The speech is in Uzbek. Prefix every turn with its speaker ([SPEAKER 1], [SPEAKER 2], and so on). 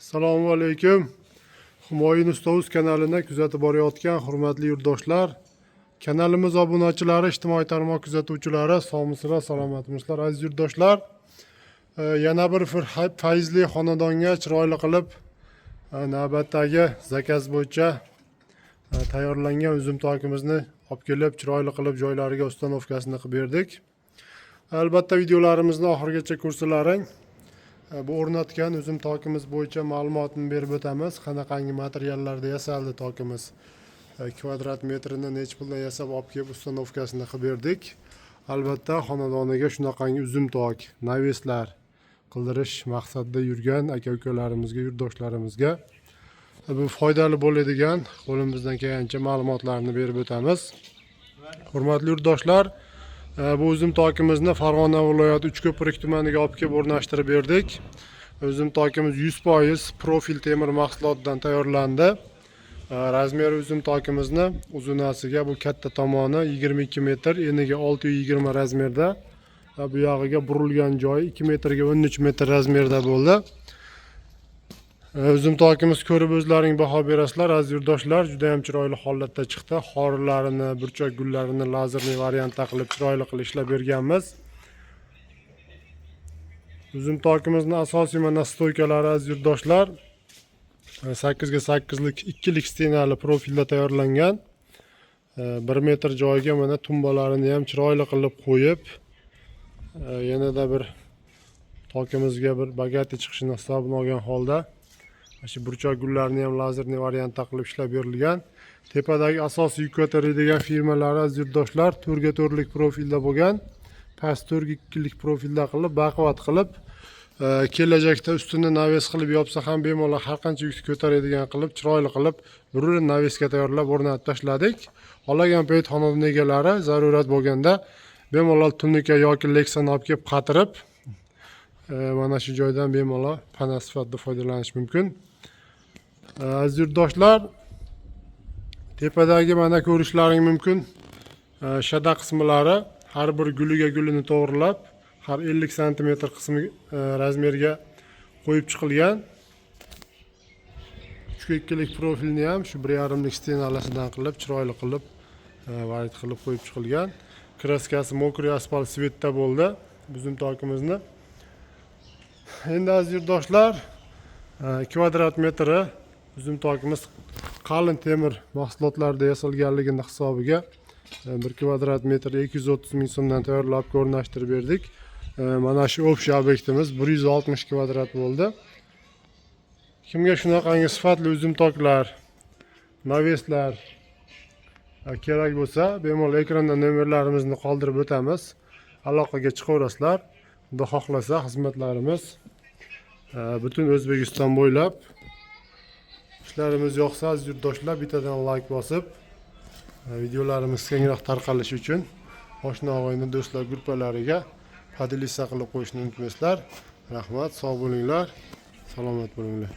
[SPEAKER 1] Assalomu alaykum. Humoyun Usta.uz kanalini kuzatib borayotgan hurmatli yurtdoshlar, kanalimiz obunachilari, ijtimoiy tarmoq kuzatuvchilari, sog'misizlar, salomatmisizlar aziz yurtdoshlar. Yana bir fayzli xonadonga chiroyli qilib navbatdagi zakaz bo'yicha tayyorlangan uzum tokimizni olib kelib, chiroyli qilib joylariga ustanovkasini qilib berdik. Albatta videolarimizni oxirigacha ko'rsalaring. Bu o'rnatgan uzum tokimiz bo'yicha ma'lumotni berib o'tamiz. Qanaqangi materiallarda yasaldi tokimiz. Kvadrat metrini necha puldan yasab olib kelib ustanovkasini qilib berdik. Albatta xonadoniga shunaqangi uzum tok, naveslar qildirish maqsadida yurgan aka-ukalarimizga, yurtdoshlarimizga bu foydali bo'ladigan qo'limizdan kelgancha ma'lumotlarni berib o'tamiz. Hurmatli yurtdoshlar, bu uzum tokimizni Farg'ona viloyati Uchko'prik tumaniga olib kelib o'rnashtirib berdik. Uzum tokimiz 100% profil temir mahsulotidan tayyorlandi. Razmeri uzum tokimizni uzunasiga bu katta tomoni 22 metr, eniga 620 razmerda. Bu yog'iga burilgan joyi 2 metrga 13 metr razmerda bo'ldi. Uzum tokimiz ko'rib o'zlaring baho berasizlar aziz yurtdoshlar. Juda ham chiroyli holatda chiqdi. Xorilarini, burchak gullarini lazerli variantda qilib chiroyli qilib ishlab berganmiz. Uzum tokimizning asosiy mana stoykalari aziz yurtdoshlar 8 ga 8 lik ikkilik stenali profilda tayyorlangan. 1 metr joyiga mana tumbalarini ham chiroyli qilib qo'yib, yanada bir tokimizga bir bagati chiqishini hisobini olgan holda shu burchak gullarni ham lazerli variantda qilib ishlab berilgan. Tepadagi asosiy yuk ko'taradigan firmalari aziz yurtdoshlar 4 ga 4 lik profilda bo'lgan. Past 4 ga 2 lik profilda qilib, baquvvat qilib, kelajakda ustini naves qilib yopsa ham bemalol har qancha yuk ko'taradigan qilib, chiroyli qilib bir navesga tayyorlab o'rnatib tashladik. Qolagan payt xonadon egalari zarurat bo'lganda bemalol tunika yoki leksan olib kelib qatirib, mana shu joydan bemalol pana sifatida foydalanish mumkin. Aziz yurtdoshlar, tepadagi mana ko'rishlaring mumkin shada qismlari har bir guliga gulini to'g'rilab, har 50 sm qismi razmerga qo'yib chiqilgan. 3.2 lik profilni ham shu 1.5 lik stenalasidan qilib, chiroyli qilib varid qilib qo'yib chiqilgan. Kraskasi mokriy asfalt svetda bo'ldi uzum tokimizni. Endi aziz yurtdoshlar, kvadrat metri uzum tokimiz qalin temir mahsulotlarda yasalganligini hisobiga 1 kvadrat metr 230 ming so'mdan tayyorlab o'rnashtirib berdik. Mana shu общий obyektimiz 160 kvadrat bo'ldi. Kimga shunaqangi sifatli uzum toklar, naveslar kerak bo'lsa, bemalol ekranda nomerlarimizni qoldirib o'tamiz. Aloqaga chiqaverasizlar. Xudo xohlasa xizmatlarimiz butun O'zbekiston bo'ylab. Ishlarimiz yoqsa aziz yurtdoshlar, bittadan like bosib, videolarimiz kengroq tarqalishi uchun oshna og'ayni do'stlar gruppalariga podelitsiya qilib qo'yishni unutmaysizlar. Rahmat, sog' bo'linglar, salomat bo'linglar.